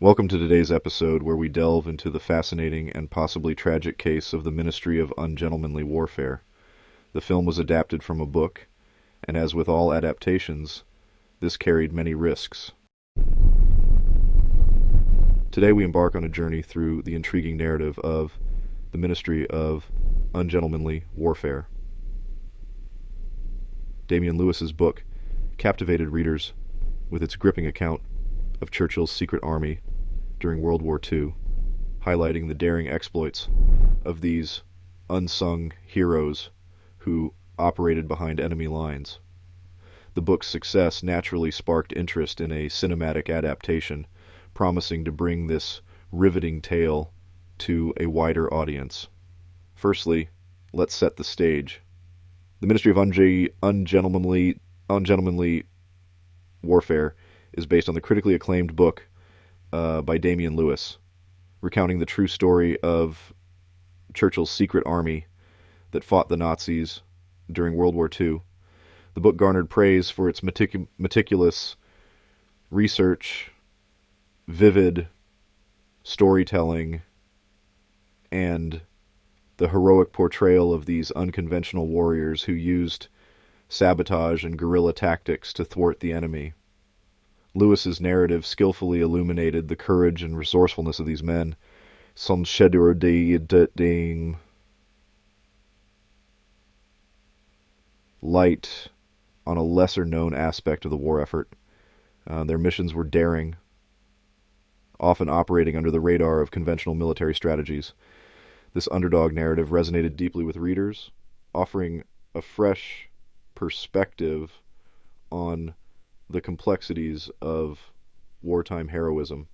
Welcome to today's episode where we delve into the fascinating and possibly tragic case of the Ministry of Ungentlemanly Warfare. The film was adapted from a book, and as with all adaptations, this carried many risks. Today we embark on a journey through the intriguing narrative of the Ministry of Ungentlemanly Warfare. Damian Lewis's book captivated readers with its gripping account of Churchill's secret army during World War II, highlighting the daring exploits of these unsung heroes who operated behind enemy lines. The book's success naturally sparked interest in a cinematic adaptation, promising to bring this riveting tale to a wider audience. Firstly, let's set the stage. The Ministry of Ungentlemanly Warfare is based on the critically acclaimed book by Damian Lewis, recounting the true story of Churchill's secret army that fought the Nazis during World War II. The book garnered praise for its meticulous research, vivid storytelling, and the heroic portrayal of these unconventional warriors who used sabotage and guerrilla tactics to thwart the enemy. Lewis's narrative skillfully illuminated the courage and resourcefulness of these men. Some shedding light on a lesser-known aspect of the war effort. Their missions were daring, often operating under the radar of conventional military strategies. This underdog narrative resonated deeply with readers, offering a fresh perspective on the complexities of wartime heroism.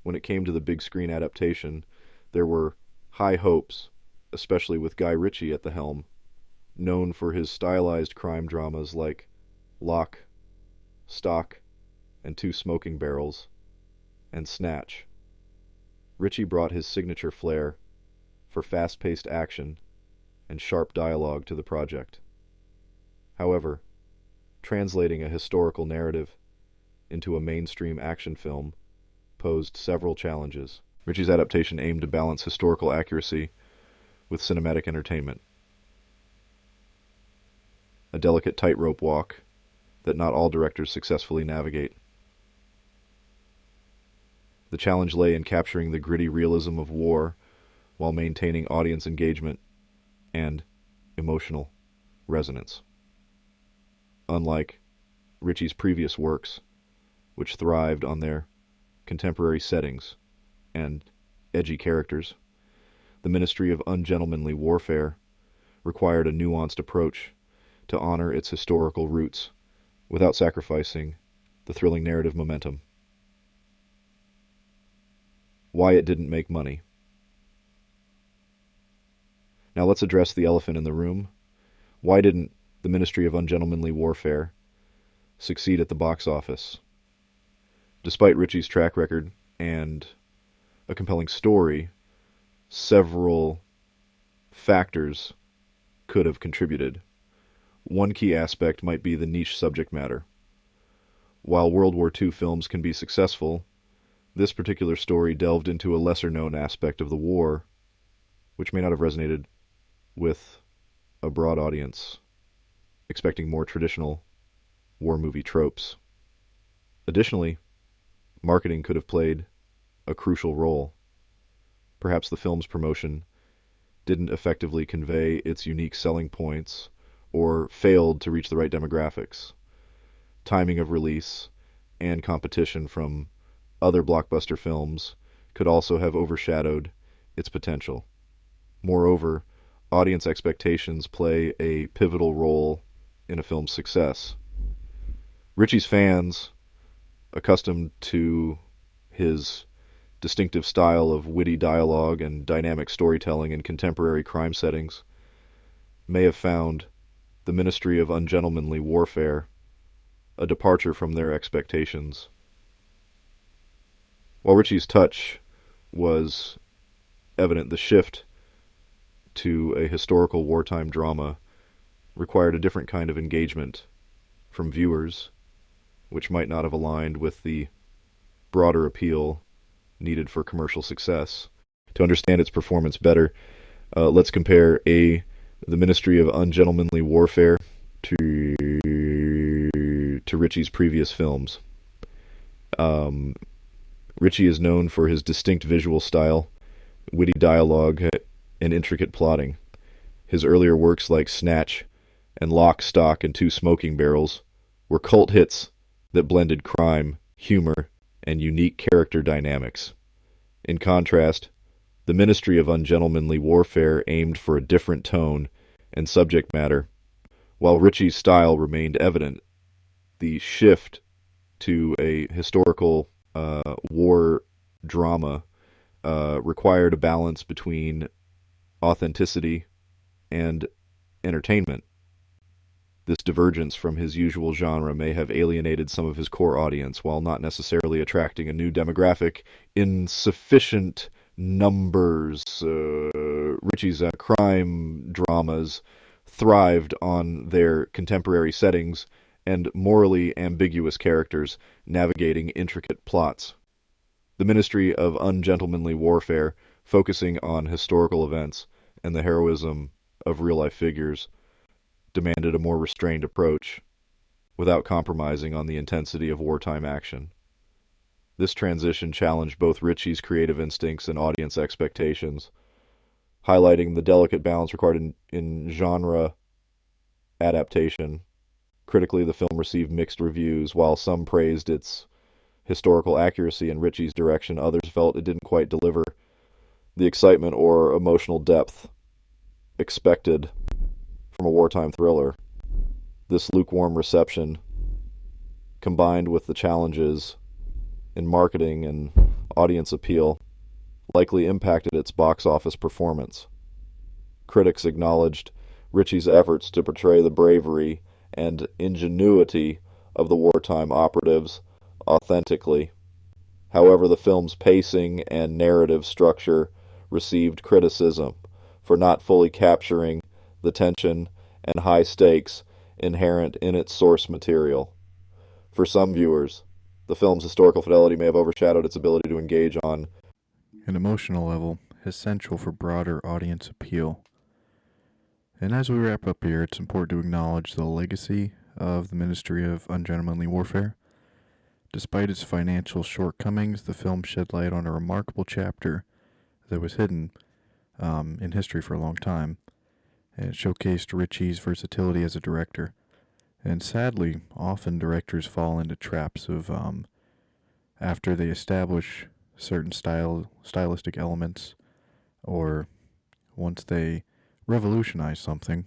When it came to the big screen adaptation, there were high hopes, especially with Guy Ritchie at the helm, known for his stylized crime dramas like Lock, Stock, and Two Smoking Barrels, and Snatch. Ritchie brought his signature flair for fast-paced action and sharp dialogue to the project. However, translating a historical narrative into a mainstream action film posed several challenges. Ritchie's adaptation aimed to balance historical accuracy with cinematic entertainment, a delicate tightrope walk that not all directors successfully navigate. The challenge lay in capturing the gritty realism of war while maintaining audience engagement and emotional resonance. Unlike Ritchie's previous works, which thrived on their contemporary settings and edgy characters, the Ministry of Ungentlemanly Warfare required a nuanced approach to honor its historical roots without sacrificing the thrilling narrative momentum. Why it didn't make money. Now let's address the elephant in the room. Why didn't the Ministry of Ungentlemanly Warfare succeed at the box office? Despite Ritchie's track record and a compelling story, several factors could have contributed. One key aspect might be the niche subject matter. While World War II films can be successful, this particular story delved into a lesser-known aspect of the war, which may not have resonated with a broad audience expecting more traditional war movie tropes. Additionally, marketing could have played a crucial role. Perhaps the film's promotion didn't effectively convey its unique selling points or failed to reach the right demographics. Timing of release and competition from other blockbuster films could also have overshadowed its potential. Moreover, audience expectations play a pivotal role in a film's success. Ritchie's fans, accustomed to his distinctive style of witty dialogue and dynamic storytelling in contemporary crime settings, may have found the Ministry of Ungentlemanly Warfare a departure from their expectations. While Ritchie's touch was evident, the shift to a historical wartime drama required a different kind of engagement from viewers, which might not have aligned with the broader appeal needed for commercial success. To understand its performance better, let's compare the Ministry of Ungentlemanly Warfare to Ritchie's previous films. Ritchie is known for his distinct visual style, witty dialogue, and intricate plotting. His earlier works like Snatch and Lock, Stock, and Two Smoking Barrels were cult hits that blended crime, humor, and unique character dynamics. In contrast, the Ministry of Ungentlemanly Warfare aimed for a different tone and subject matter. While Ritchie's style remained evident, the shift to a historical war drama required a balance between authenticity and entertainment. This divergence from his usual genre may have alienated some of his core audience, while not necessarily attracting a new demographic in sufficient numbers. Ritchie's crime dramas thrived on their contemporary settings and morally ambiguous characters navigating intricate plots. The Ministry of Ungentlemanly Warfare, focusing on historical events and the heroism of real-life figures, demanded a more restrained approach, without compromising on the intensity of wartime action. This transition challenged both Ritchie's creative instincts and audience expectations, highlighting the delicate balance required in genre adaptation. Critically, the film received mixed reviews. While some praised its historical accuracy and Ritchie's direction, others felt it didn't quite deliver the excitement or emotional depth expected from a wartime thriller. This lukewarm reception, combined with the challenges in marketing and audience appeal, likely impacted its box office performance. Critics acknowledged Ritchie's efforts to portray the bravery and ingenuity of the wartime operatives authentically. However, the film's pacing and narrative structure received criticism for not fully capturing the tension and high stakes inherent in its source material. For some viewers, the film's historical fidelity may have overshadowed its ability to engage on an emotional level essential for broader audience appeal. And as we wrap up here, it's important to acknowledge the legacy of the Ministry of Ungentlemanly Warfare. Despite its financial shortcomings, the film shed light on a remarkable chapter that was hidden in history for a long time, and it showcased Ritchie's versatility as a director. And sadly, often directors fall into traps of after they establish certain stylistic elements, or once they revolutionize something,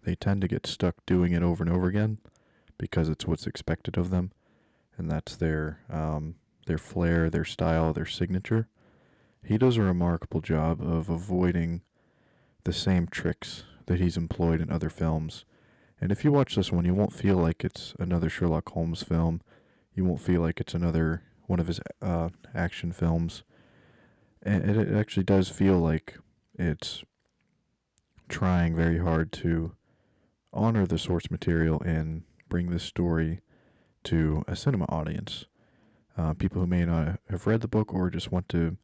they tend to get stuck doing it over and over again because it's what's expected of them, and that's their flair, their style, their signature. He does a remarkable job of avoiding the same tricks that he's employed in other films. And if you watch this one, you won't feel like it's another Sherlock Holmes film. You won't feel like it's another one of his action films. And it actually does feel like it's trying very hard to honor the source material and bring this story to a cinema audience. People who may not have read the book or just want to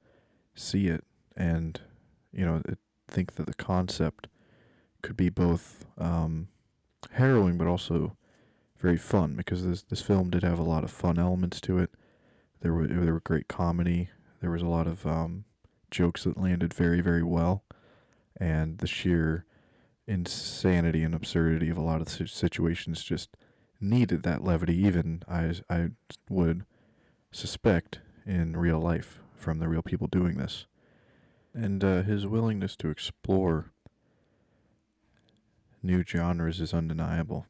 see it and, think that the concept could be both harrowing but also very fun, because this film did have a lot of fun elements to it. There were great comedy. There was a lot of jokes that landed very, very well, and the sheer insanity and absurdity of a lot of situations just needed that levity, even I would suspect in real life from the real people doing this. And his willingness to explore new genres is undeniable.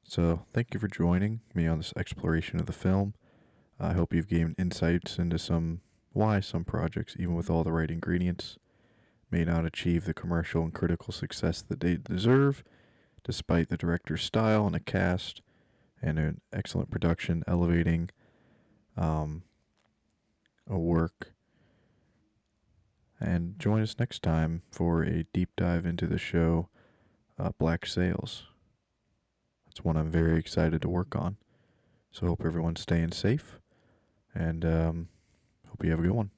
So thank you for joining me on this exploration of the film. I hope you've gained insights into why some projects, even with all the right ingredients, may not achieve the commercial and critical success that they deserve, despite the director's style and a cast and an excellent production elevating a work. And join us next time for a deep dive into the show Black Sails. It's one I'm very excited to work on. So hope everyone's staying safe, and Hope you have a good one.